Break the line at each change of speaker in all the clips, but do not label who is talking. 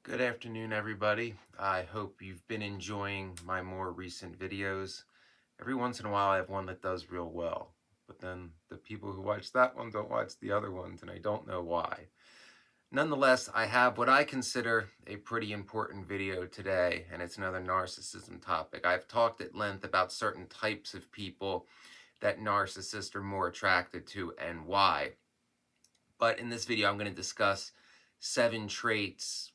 Good afternoon, everybody. I hope you've been enjoying my more recent videos. Every once in a while, I have one that does real well, but then the people who watch that one don't watch the other ones, and I don't know why. Nonetheless, I have what I consider a pretty important video today, and it's another narcissism topic. I've talked at length about certain types of people that narcissists are more attracted to and why. But in this video, I'm going to discuss 7 traits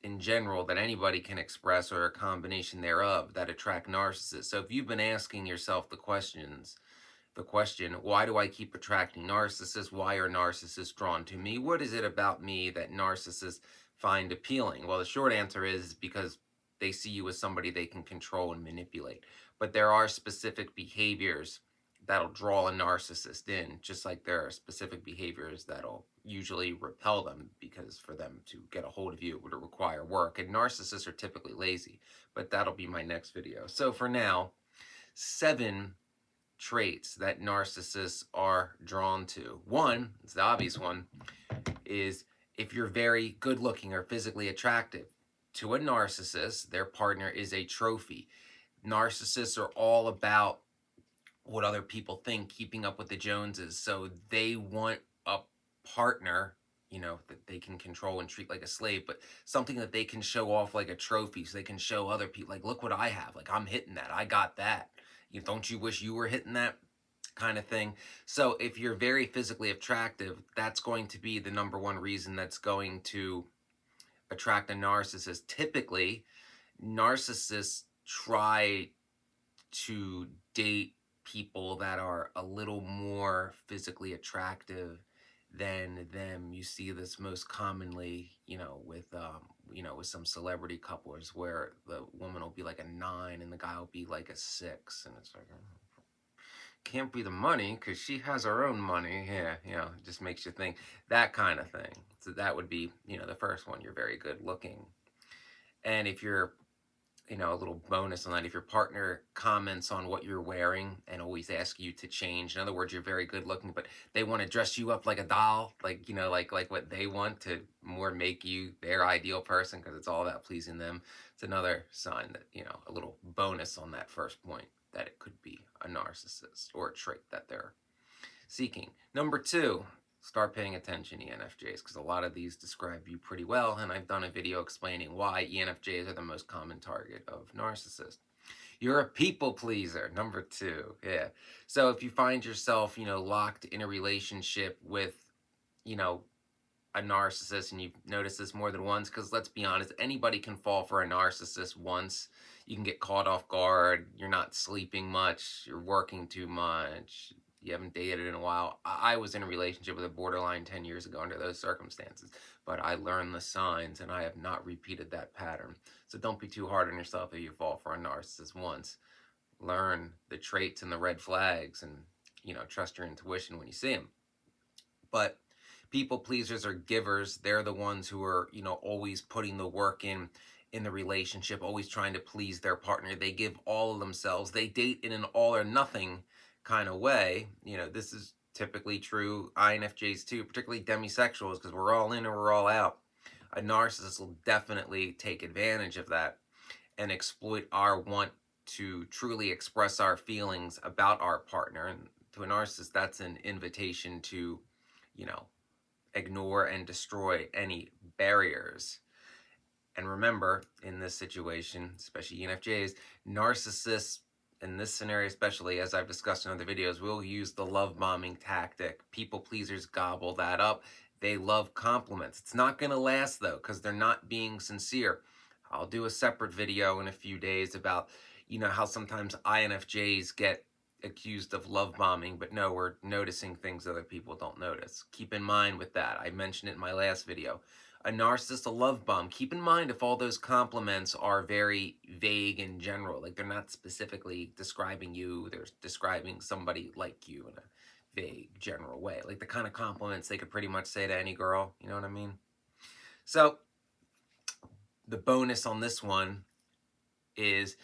in general that anybody can express or a combination thereof that attract narcissists. So if you've been asking yourself the question, why do I keep attracting narcissists? Why are narcissists drawn to me? What is it about me that narcissists find appealing? Well, the short answer is because they see you as somebody they can control and manipulate. But there are specific behaviors that'll draw a narcissist in, just like there are specific behaviors that'll usually repel them, because for them to get a hold of you, it would require work. And narcissists are typically lazy, but that'll be my next video. So for now, 7 traits that narcissists are drawn to. One, it's the obvious one, is if you're very good looking or physically attractive. To a narcissist, their partner is a trophy. Narcissists are all about what other people think, keeping up with the Joneses. So they want a partner, that they can control and treat like a slave, but something that they can show off like a trophy, so they can show other people, like, look what I have. Like, I'm hitting that. I got that. Don't you wish you were hitting that? Kind of thing. So if you're very physically attractive, that's going to be the number one reason that's going to attract a narcissist. Typically, narcissists try to date people that are a little more physically attractive than them. You see this most commonly, with some celebrity couples where the woman will be like a 9 and the guy will be like a 6, and it's like, can't be the money because she has her own money. Yeah, it just makes you think, that kind of thing. So that would be, the first one. You're very good looking. And if you're, a little bonus on that, if your partner comments on what you're wearing and always ask you to change, in other words, you're very good looking, but they want to dress you up like a doll, like what they want to more make you their ideal person, because it's all about pleasing them. It's another sign that, a little bonus on that first point, that it could be a narcissist or a trait that they're seeking. Number 2, start paying attention, ENFJs, because a lot of these describe you pretty well, and I've done a video explaining why ENFJs are the most common target of narcissists. You're a people pleaser, number 2. Yeah. So if you find yourself, locked in a relationship with, a narcissist, and you've noticed this more than once, because let's be honest, anybody can fall for a narcissist once. You can get caught off guard. You're not sleeping much. You're working too much. You haven't dated in a while. I was in a relationship with a borderline 10 years ago under those circumstances, but I learned the signs and I have not repeated that pattern. So don't be too hard on yourself if you fall for a narcissist once. Learn the traits and the red flags, and, trust your intuition when you see them. But people pleasers are givers. They're the ones who are, always putting the work in the relationship, always trying to please their partner. They give all of themselves. They date in an all or nothing kind of way. This is typically true INFJs too, particularly demisexuals, because we're all in or we're all out. A narcissist will definitely take advantage of that and exploit our want to truly express our feelings about our partner. And to a narcissist, that's an invitation to, ignore and destroy any barriers. And remember, in this situation, especially ENFJs, narcissists, in this scenario especially, as I've discussed in other videos, will use the love bombing tactic. People pleasers gobble that up. They love compliments. It's not going to last, though, because they're not being sincere. I'll do a separate video in a few days about, how sometimes INFJs get accused of love bombing, but no, we're noticing things other people don't notice. Keep in mind with that. I mentioned it in my last video. A narcissist, a love bomb. Keep in mind if all those compliments are very vague and general, like they're not specifically describing you, they're describing somebody like you in a vague, general way. Like the kind of compliments they could pretty much say to any girl, you know what I mean? So the bonus on this one is,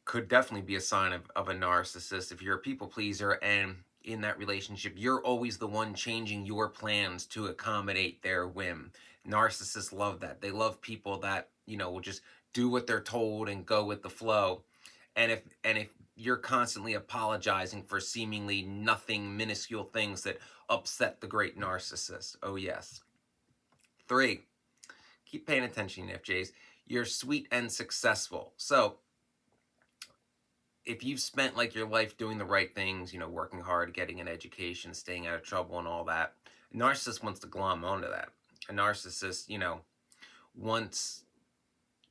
could definitely be a sign of a narcissist. If you're a people pleaser and in that relationship, you're always the one changing your plans to accommodate their whim. Narcissists love that. They love people that, will just do what they're told and go with the flow. And if you're constantly apologizing for seemingly nothing, minuscule things that upset the great narcissist, oh yes. 3, keep paying attention, FJs. You're sweet and successful. So if you've spent like your life doing the right things, working hard, getting an education, staying out of trouble and all that, a narcissist wants to glom onto that. A narcissist, wants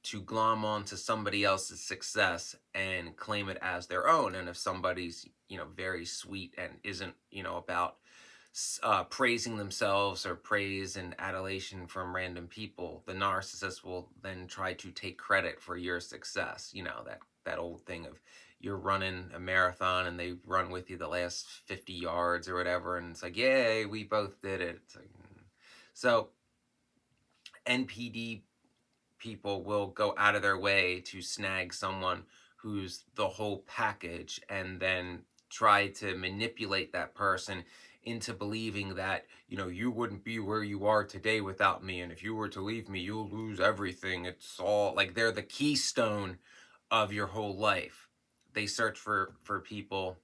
to glom onto somebody else's success and claim it as their own. And if somebody's, very sweet and isn't, about praising themselves or praise and adulation from random people, the narcissist will then try to take credit for your success. That old thing of you're running a marathon and they run with you the last 50 yards or whatever, and it's like, yay, we both did it. It's like, so NPD people will go out of their way to snag someone who's the whole package and then try to manipulate that person into believing that, you wouldn't be where you are today without me, and if you were to leave me, you'll lose everything. It's all like they're the keystone of your whole life. They search for people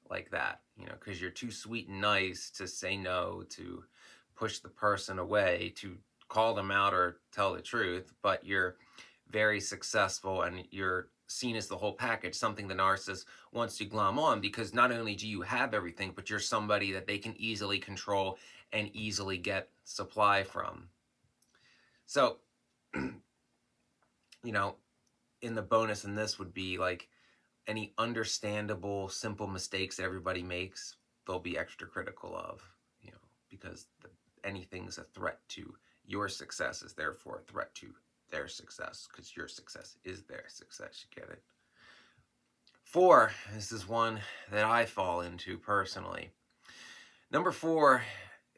like that, because you're too sweet and nice to say no, to push the person away, to call them out or tell the truth, but you're very successful and you're seen as the whole package, something the narcissist wants to glom on, because not only do you have everything, but you're somebody that they can easily control and easily get supply from. So, in the bonus in this would be like any understandable, simple mistakes that everybody makes, they'll be extra critical of, because anything's a threat to your success is therefore a threat to their success, because your success is their success. You get it? 4, this is one that I fall into personally. Number 4,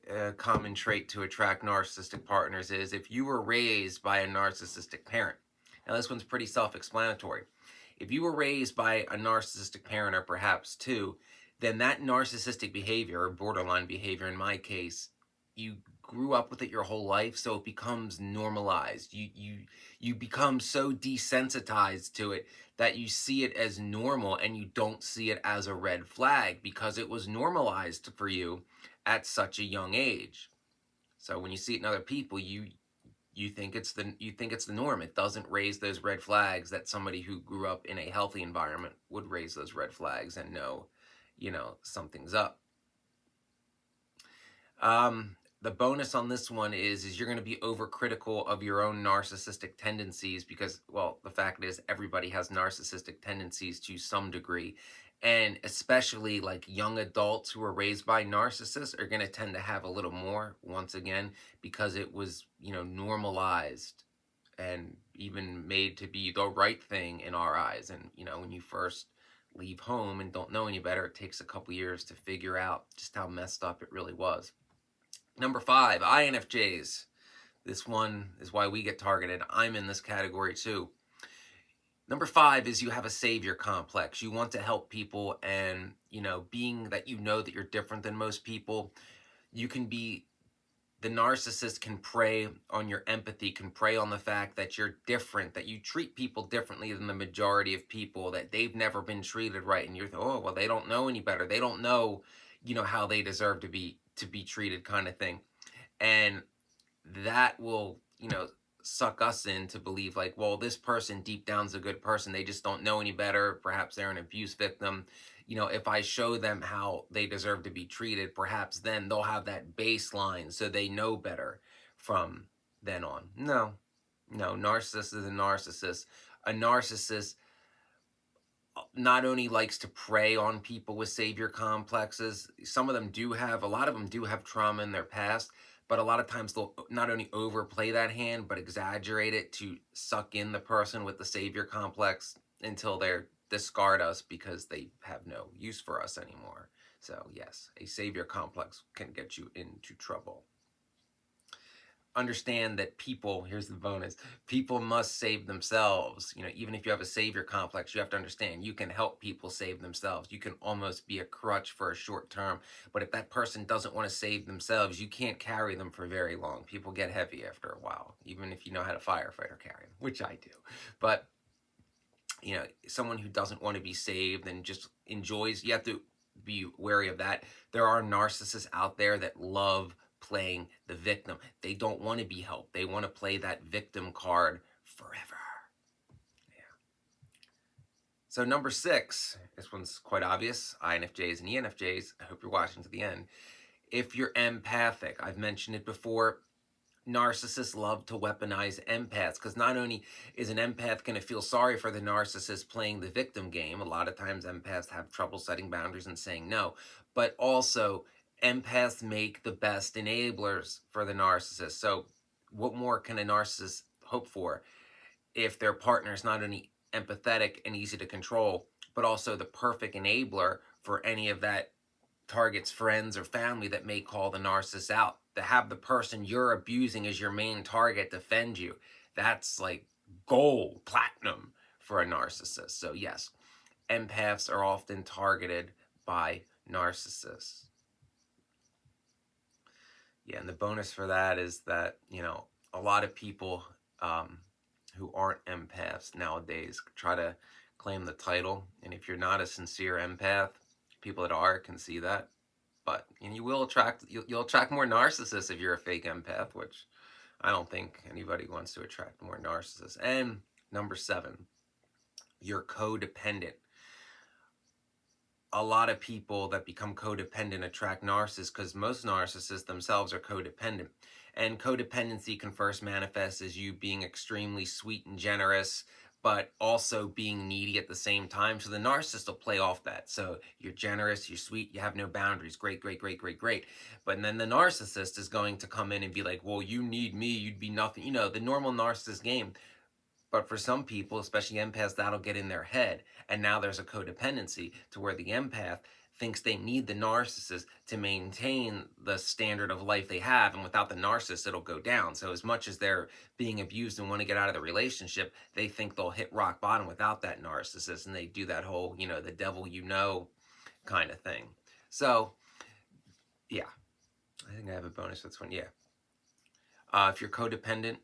a common trait to attract narcissistic partners is if you were raised by a narcissistic parent. Now this one's pretty self-explanatory. If you were raised by a narcissistic parent, or perhaps two, then that narcissistic behavior, or borderline behavior in my case, you grew up with it your whole life, so it becomes normalized. You become so desensitized to it that you see it as normal and you don't see it as a red flag because it was normalized for you at such a young age. So when you see it in other people, you think it's the norm. It doesn't raise those red flags that somebody who grew up in a healthy environment would raise those red flags and know, something's up. The bonus on this one is you're going to be overcritical of your own narcissistic tendencies because, well, the fact is everybody has narcissistic tendencies to some degree. And especially like young adults who are raised by narcissists are going to tend to have a little more, once again, because it was, normalized and even made to be the right thing in our eyes. And, when you first leave home and don't know any better, it takes a couple years to figure out just how messed up it really was. Number 5, INFJs. This one is why we get targeted. I'm in this category too. Number 5 is you have a savior complex. You want to help people, and, being that that you're different than most people, the narcissist can prey on your empathy, can prey on the fact that you're different, that you treat people differently than the majority of people, that they've never been treated right, and you're, oh, well, they don't know any better. They don't know, how they deserve to be treated, kind of thing. And that will, suck us in to believe like, well, this person deep down's a good person. They just don't know any better. Perhaps they're an abuse victim. If I show them how they deserve to be treated, perhaps then they'll have that baseline so they know better from then on. No, narcissist is a narcissist. A narcissist not only likes to prey on people with savior complexes, a lot of them do have trauma in their past, but a lot of times they'll not only overplay that hand, but exaggerate it to suck in the person with the savior complex until they discard us because they have no use for us anymore. So yes, a savior complex can get you into trouble. understand that people, here's the bonus, people must save themselves. You know, even if you have a savior complex, you have to understand you can help people save themselves. You can almost be a crutch for a short term. But if that person doesn't want to save themselves, you can't carry them for very long. People get heavy after a while, even if you know how to firefighter carry them, which I do. But, you know, someone who doesn't want to be saved and just enjoys, you have to be wary of that. There are narcissists out there that love playing the victim. They don't want to be helped. They want to play that victim card forever. Yeah. So number 6, this one's quite obvious, INFJs and ENFJs. I hope you're watching to the end. If you're empathic, I've mentioned it before, narcissists love to weaponize empaths, because not only is an empath going to feel sorry for the narcissist playing the victim game, a lot of times empaths have trouble setting boundaries and saying no, but also empaths make the best enablers for the narcissist. So what more can a narcissist hope for if their partner is not only empathetic and easy to control, but also the perfect enabler for any of that target's friends or family that may call the narcissist out? To have the person you're abusing as your main target defend you, that's like gold, platinum for a narcissist. So yes, empaths are often targeted by narcissists. Yeah, and the bonus for that is that, you know, a lot of people who aren't empaths nowadays try to claim the title, and if you're not a sincere empath, people that are can see that. But you will attract, you'll attract more narcissists if you're a fake empath, which I don't think anybody wants to attract more narcissists. And number 7, you're codependent. A lot of people that become codependent attract narcissists because most narcissists themselves are codependent. And codependency can first manifest as you being extremely sweet and generous, but also being needy at the same time. So the narcissist will play off that. So you're generous, you're sweet, you have no boundaries. Great, great, great, great, great. But then the narcissist is going to come in and be like, well, you need me, you'd be nothing. You know, the normal narcissist game. But for some people, especially empaths, that'll get in their head. And now there's a codependency to where the empath thinks they need the narcissist to maintain the standard of life they have. And without the narcissist, it'll go down. So as much as they're being abused and want to get out of the relationship, they think they'll hit rock bottom without that narcissist. And they do that whole, you know, the devil you know kind of thing. So, yeah, I think I have a bonus for this one. Yeah. If you're codependent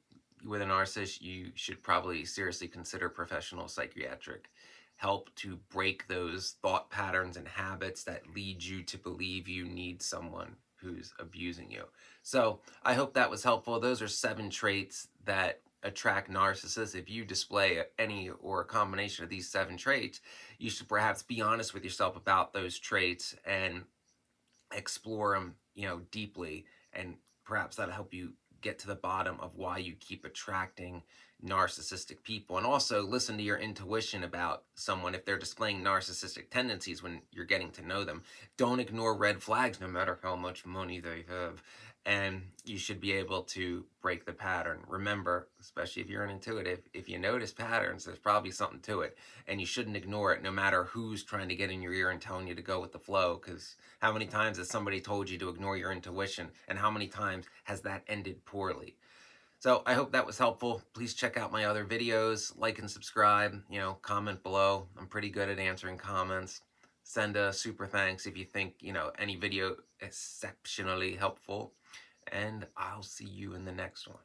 with a narcissist, you should probably seriously consider professional psychiatric help to break those thought patterns and habits that lead you to believe you need someone who's abusing you. So I hope that was helpful. Those are 7 traits that attract narcissists. If you display any or a combination of these 7 traits, you should perhaps be honest with yourself about those traits and explore them, you know, deeply, and perhaps that'll help you get to the bottom of why you keep attracting narcissistic people. And also listen to your intuition about someone if they're displaying narcissistic tendencies when you're getting to know them. Don't ignore red flags no matter how much money they have. And you should be able to break the pattern. Remember, especially if you're an intuitive, if you notice patterns, there's probably something to it. And you shouldn't ignore it no matter who's trying to get in your ear and telling you to go with the flow. Because how many times has somebody told you to ignore your intuition? And how many times has that ended poorly? So I hope that was helpful. Please check out my other videos, like and subscribe, you know, comment below. I'm pretty good at answering comments. Send a super thanks if you think, you know, any video exceptionally helpful. And I'll see you in the next one.